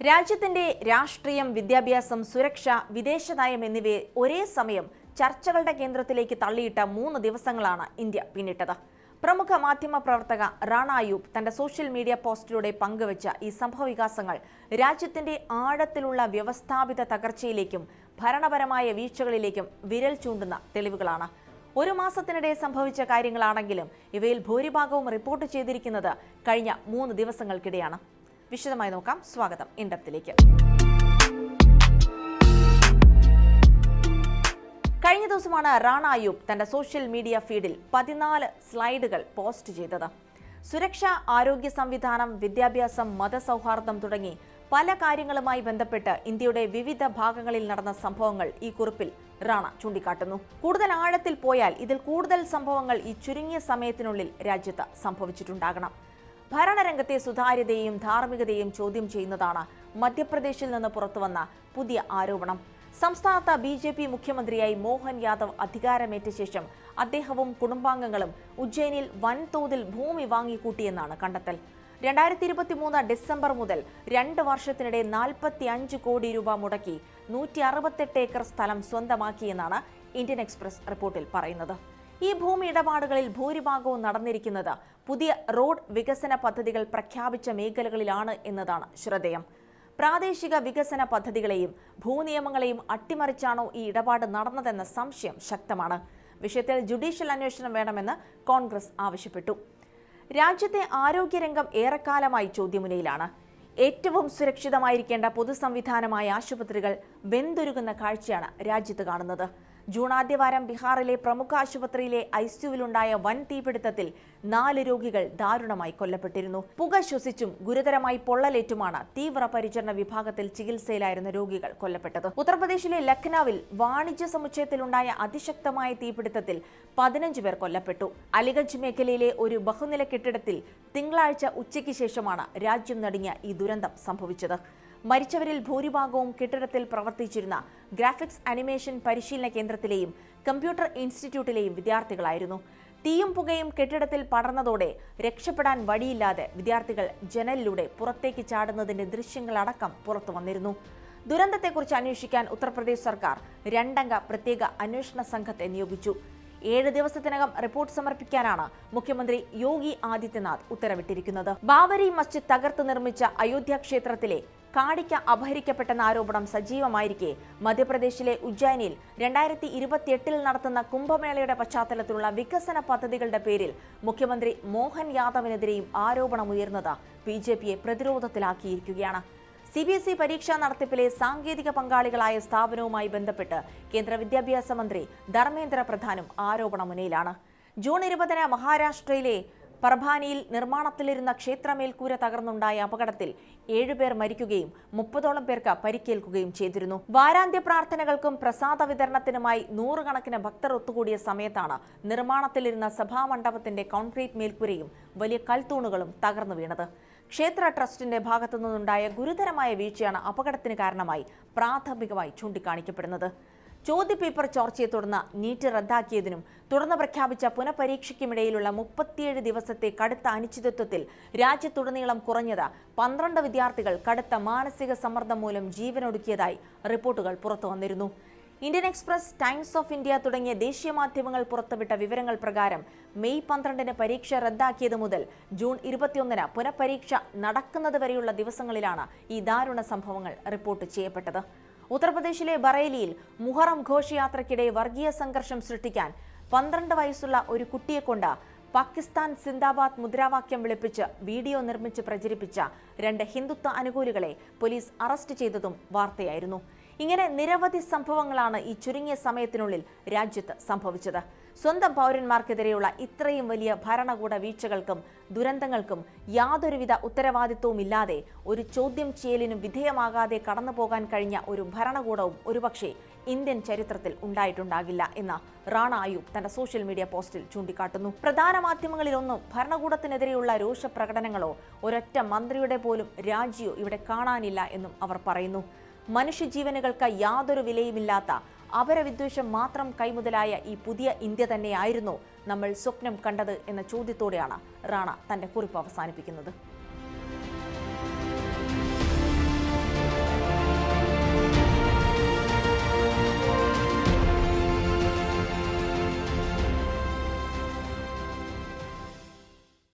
രാജ്യത്തിന്റെ രാഷ്ട്രീയം, വിദ്യാഭ്യാസം, സുരക്ഷ, വിദേശനയം എന്നിവയെ ഒരേ സമയം ചർച്ചകളുടെ കേന്ദ്രത്തിലേക്ക് തള്ളിയിട്ട 3 ദിവസങ്ങളാണ് ഇന്ത്യ പിന്നിട്ടത്. പ്രമുഖ മാധ്യമ പ്രവർത്തക റാണ അയ്യൂബ് തന്റെ സോഷ്യൽ മീഡിയ പോസ്റ്റിലൂടെ പങ്കുവച്ച ഈ സംഭവവികാസങ്ങൾ രാജ്യത്തിന്റെ ആഴത്തിലുള്ള വ്യവസ്ഥാപിത തകർച്ചയിലേക്കും ഭരണപരമായ വീഴ്ചകളിലേക്കും വിരൽ ചൂണ്ടുന്ന തെളിവുകളാണ്. ഒരു മാസത്തിനിടെ സംഭവിച്ച കാര്യങ്ങളാണെങ്കിലും ഇവയിൽ ഭൂരിഭാഗവും റിപ്പോർട്ട് ചെയ്തിരിക്കുന്നത് കഴിഞ്ഞ 3 ദിവസങ്ങൾക്കിടെയാണ്. വിശദമായി നോക്കാം. സ്വാഗതം ഇൻഡെപ്തിലേക്ക്. കഴിഞ്ഞ ദിവസമാണ് റാണ അയ്യൂബ് തന്റെ സോഷ്യൽ മീഡിയ ഫീഡിൽ 14 സ്ലൈഡുകൾ പോസ്റ്റ് ചെയ്തത്. സുരക്ഷ, ആരോഗ്യ സംവിധാനം, വിദ്യാഭ്യാസം, മതസൗഹാർദ്ദം തുടങ്ങി പല കാര്യങ്ങളുമായി ബന്ധപ്പെട്ട് ഇന്ത്യയുടെ വിവിധ ഭാഗങ്ങളിൽ നടന്ന സംഭവങ്ങൾ ഈ കുറിപ്പിൽ റാണ ചൂണ്ടിക്കാട്ടുന്നു. കൂടുതൽ ആഴത്തിൽ പോയാൽ ഇതിൽ കൂടുതൽ സംഭവങ്ങൾ ഈ ചുരുങ്ങിയ സമയത്തിനുള്ളിൽ രാജ്യത്ത് സംഭവിച്ചിട്ടുണ്ടാകണം. ഭരണരംഗത്തെ സുതാര്യതയെയും ധാർമ്മികതയെയും ചോദ്യം ചെയ്യുന്നതാണ് മധ്യപ്രദേശിൽ നിന്ന് പുറത്തുവന്ന പുതിയ ആരോപണം. സംസ്ഥാനത്ത് BJP മുഖ്യമന്ത്രിയായി മോഹൻ യാദവ് അധികാരമേറ്റ ശേഷം അദ്ദേഹവും കുടുംബാംഗങ്ങളും ഉജ്ജയിനിൽ വൻതോതിൽ ഭൂമി വാങ്ങിക്കൂട്ടിയെന്നാണ് കണ്ടെത്തൽ. 2023 ഡിസംബർ മുതൽ 2 വർഷത്തിനിടെ 45 കോടി രൂപ മുടക്കി 168 ഏക്കർ സ്ഥലം സ്വന്തമാക്കിയെന്നാണ് ഇന്ത്യൻ എക്സ്പ്രസ് റിപ്പോർട്ടിൽ പറയുന്നത്. ഈ ഭൂമി ഇടപാടുകളിൽ ഭൂരിഭാഗവും നടന്നിരിക്കുന്നത് പുതിയ റോഡ് വികസന പദ്ധതികൾ പ്രഖ്യാപിച്ച മേഖലകളിലാണ് എന്നതാണ് ശ്രദ്ധേയം. പ്രാദേശിക വികസന പദ്ധതികളെയും ഭൂനിയമങ്ങളെയും അട്ടിമറിച്ചാണോ ഈ ഇടപാട് നടന്നതെന്ന സംശയം ശക്തമാണ്. വിഷയത്തിൽ ജുഡീഷ്യൽ അന്വേഷണം വേണമെന്ന് കോൺഗ്രസ് ആവശ്യപ്പെട്ടു. രാജ്യത്തെ ആരോഗ്യരംഗം ഏറെക്കാലമായി ചോദ്യമുനയിലാണ്. ഏറ്റവും സുരക്ഷിതമായിരിക്കേണ്ട പൊതുസംവിധാനമായ ആശുപത്രികൾ വെന്തുരുകുന്ന കാഴ്ചയാണ് രാജ്യത്ത് കാണുന്നത്. ജൂൺ ആദ്യവാരം ബീഹാറിലെ പ്രമുഖ ആശുപത്രിയിലെ ICUവിലുണ്ടായ വൻ തീപിടുത്തത്തിൽ 4 രോഗികൾ ദാരുണമായി കൊല്ലപ്പെട്ടിരുന്നു. പുക ശ്വസിച്ചും ഗുരുതരമായി പൊള്ളലേറ്റുമാണ് തീവ്രപരിചരണ വിഭാഗത്തിൽ ചികിത്സയിലായിരുന്ന രോഗികൾ കൊല്ലപ്പെട്ടത്. ഉത്തർപ്രദേശിലെ ലഖ്നൌവിൽ വാണിജ്യ സമുച്ചയത്തിലുണ്ടായ അതിശക്തമായ തീപിടുത്തത്തിൽ 15 പേർ കൊല്ലപ്പെട്ടു. അലിഗഞ്ച് മേഖലയിലെ ഒരു ബഹുനില കെട്ടിടത്തിൽ തിങ്കളാഴ്ച ഉച്ചയ്ക്ക് ശേഷമാണ് രാജ്യം നടുങ്ങിയ ഈ ദുരന്തം സംഭവിച്ചത്. മരിച്ചവരിൽ ഭൂരിഭാഗവും കെട്ടിടത്തിൽ പ്രവർത്തിച്ചിരുന്ന ഗ്രാഫിക്സ് ആനിമേഷൻ പരിശീലന കേന്ദ്രത്തിലെയും കമ്പ്യൂട്ടർ ഇൻസ്റ്റിറ്റ്യൂട്ടിലെയും വിദ്യാർത്ഥികളായിരുന്നു. തീയും പുകയും കെട്ടിടത്തിൽ പടർന്നതോടെ രക്ഷപ്പെടാൻ വഴിയില്ലാതെ വിദ്യാർത്ഥികൾ ജനലിലൂടെ പുറത്തേക്ക് ചാടുന്നതിന്റെ ദൃശ്യങ്ങളടക്കം പുറത്തു വന്നിരുന്നു. ദുരന്തത്തെക്കുറിച്ച് അന്വേഷിക്കാൻ ഉത്തർപ്രദേശ് സർക്കാർ 2 അംഗ പ്രത്യേക അന്വേഷണ സംഘത്തെ നിയോഗിച്ചു. 7 ദിവസത്തിനകം റിപ്പോർട്ട് സമർപ്പിക്കാനാണ് മുഖ്യമന്ത്രി യോഗി ആദിത്യനാഥ് ഉത്തരവിട്ടിരിക്കുന്നത്. ബാബരി മസ്ജിദ് തകർത്ത് നിർമ്മിച്ച അയോധ്യ ക്ഷേത്രത്തിലെ കാണിക്ക അപഹരിക്കപ്പെട്ടെന്ന ആരോപണം സജീവമായിരിക്കെ മധ്യപ്രദേശിലെ ഉജ്ജയിനിൽ 2028 നടത്തുന്ന കുംഭമേളയുടെ പശ്ചാത്തലത്തിലുള്ള വികസന പദ്ധതികളുടെ പേരിൽ മുഖ്യമന്ത്രി മോഹൻ യാദവിനെതിരെയും ആരോപണമുയർന്നത് BJPയെ പ്രതിരോധത്തിലാക്കിയിരിക്കുകയാണ്. CBSE പരീക്ഷാ നടത്തിപ്പിലെ സാങ്കേതിക പങ്കാളികളായ സ്ഥാപനവുമായി ബന്ധപ്പെട്ട് കേന്ദ്ര വിദ്യാഭ്യാസ മന്ത്രി ധർമ്മേന്ദ്ര പ്രധാനും ആരോപണമുനയിലാണ്. ജൂൺ 20 മഹാരാഷ്ട്രയിലെ പർഭാനിയിൽ നിർമ്മാണത്തിലിരുന്ന ക്ഷേത്രമേൽക്കൂര തകർന്നുണ്ടായ അപകടത്തിൽ 7 പേർ മരിക്കുകയും 30ഓളം പേർക്ക് പരിക്കേൽക്കുകയും ചെയ്തിരുന്നു. വാരാന്ത്യ പ്രാർത്ഥനകൾക്കും പ്രസാദ വിതരണത്തിനുമായി 100 കണക്കിന് ഭക്തർ ഒത്തുകൂടിയ സമയത്താണ് നിർമ്മാണത്തിലിരുന്ന സഭാമണ്ഡപത്തിന്റെ കോൺക്രീറ്റ് മേൽക്കൂരയും വലിയ കൽത്തൂണുകളും തകർന്നു വീണത്. ക്ഷേത്ര ട്രസ്റ്റിന്റെ ഭാഗത്തു നിന്നുണ്ടായ ഗുരുതരമായ വീഴ്ചയാണ് അപകടത്തിന് കാരണമായി പ്രാഥമികമായി ചൂണ്ടിക്കാണിക്കപ്പെടുന്നത്. ചോദ്യപേപ്പർ ചോർച്ചയെ തുടർന്ന് നീറ്റ് റദ്ദാക്കിയതിനും തുടർന്ന് പ്രഖ്യാപിച്ച പുനഃപരീക്ഷയ്ക്കുമിടയിലുള്ള 37 ദിവസത്തെ കടുത്ത അനിശ്ചിതത്വത്തിൽ രാജ്യത്തുടനീളം കുറഞ്ഞത് 12 വിദ്യാർത്ഥികൾ കടുത്ത മാനസിക സമ്മർദ്ദം മൂലം ജീവനൊടുക്കിയതായി റിപ്പോർട്ടുകൾ പുറത്തു വന്നിരുന്നു. Indian express, times of India തുടങ്ങിയ ദേശീയ മാധ്യമങ്ങൾ പുറത്തുവിട്ട വിവരങ്ങൾ പ്രകാരം മെയ് 12 പരീക്ഷ റദ്ദാക്കിയത് മുതൽ ജൂൺ 21 പുനഃപരീക്ഷ നടക്കുന്നതുവരെയുള്ള ദിവസങ്ങളിലാണ് ഈ ദാരുണ സംഭവങ്ങൾ റിപ്പോർട്ട് ചെയ്യപ്പെട്ടത്. ഉത്തർപ്രദേശിലെ ബറേലിയിൽ മുഹറം ഘോഷയാത്രയ്ക്കിടെ വർഗീയ സംഘർഷം സൃഷ്ടിക്കാൻ 12 വയസ്സുള്ള ഒരു കുട്ടിയെക്കൊണ്ട് പാകിസ്ഥാൻ സിന്ദാബാദ് മുദ്രാവാക്യം വിളിപ്പിച്ച് വീഡിയോ നിർമ്മിച്ച് പ്രചരിപ്പിച്ച 2 ഹിന്ദുത്വ അനുകൂലികളെ പോലീസ് അറസ്റ്റ് ചെയ്തതും വാർത്തയായിരുന്നു. ഇങ്ങനെ നിരവധി സംഭവങ്ങളാണ് ഈ ചുരുങ്ങിയ സമയത്തിനുള്ളിൽ രാജ്യത്ത് സംഭവിച്ചത്. സ്വന്തം പൗരന്മാർക്കെതിരെയുള്ള ഇത്രയും വലിയ ഭരണകൂട വീഴ്ചകൾക്കും ദുരന്തങ്ങൾക്കും യാതൊരുവിധ ഉത്തരവാദിത്വവുമില്ലാതെ ഒരു ചോദ്യം ചെയ്യലിനും വിധേയമാകാതെ കടന്നുപോകാൻ കഴിഞ്ഞ ഒരു ഭരണകൂടവും ഒരുപക്ഷെ ഇന്ത്യൻ ചരിത്രത്തിൽ ഉണ്ടായിട്ടുണ്ടാകില്ല എന്ന് റാണ അയ്യൂബ് തന്റെ സോഷ്യൽ മീഡിയ പോസ്റ്റിൽ ചൂണ്ടിക്കാട്ടുന്നു. പ്രധാന മാധ്യമങ്ങളിലൊന്നും ഭരണകൂടത്തിനെതിരെയുള്ള രോഷപ്രകടനങ്ങളോ ഒരൊറ്റ മന്ത്രിയുടെ പോലും രാജിയോ ഇവിടെ കാണാനില്ല എന്നും അവർ പറയുന്നു. മനുഷ്യജീവനുകൾക്ക് യാതൊരു വിലയുമില്ലാത്ത അപരവിദ്വേഷം മാത്രം കൈമുതലായ ഈ പുതിയ ഇന്ത്യ തന്നെയായിരുന്നു നമ്മൾ സ്വപ്നം കണ്ടത് എന്ന ചോദ്യത്തോടെയാണ് റാണ തന്റെ കുറിപ്പ് അവസാനിപ്പിക്കുന്നത്.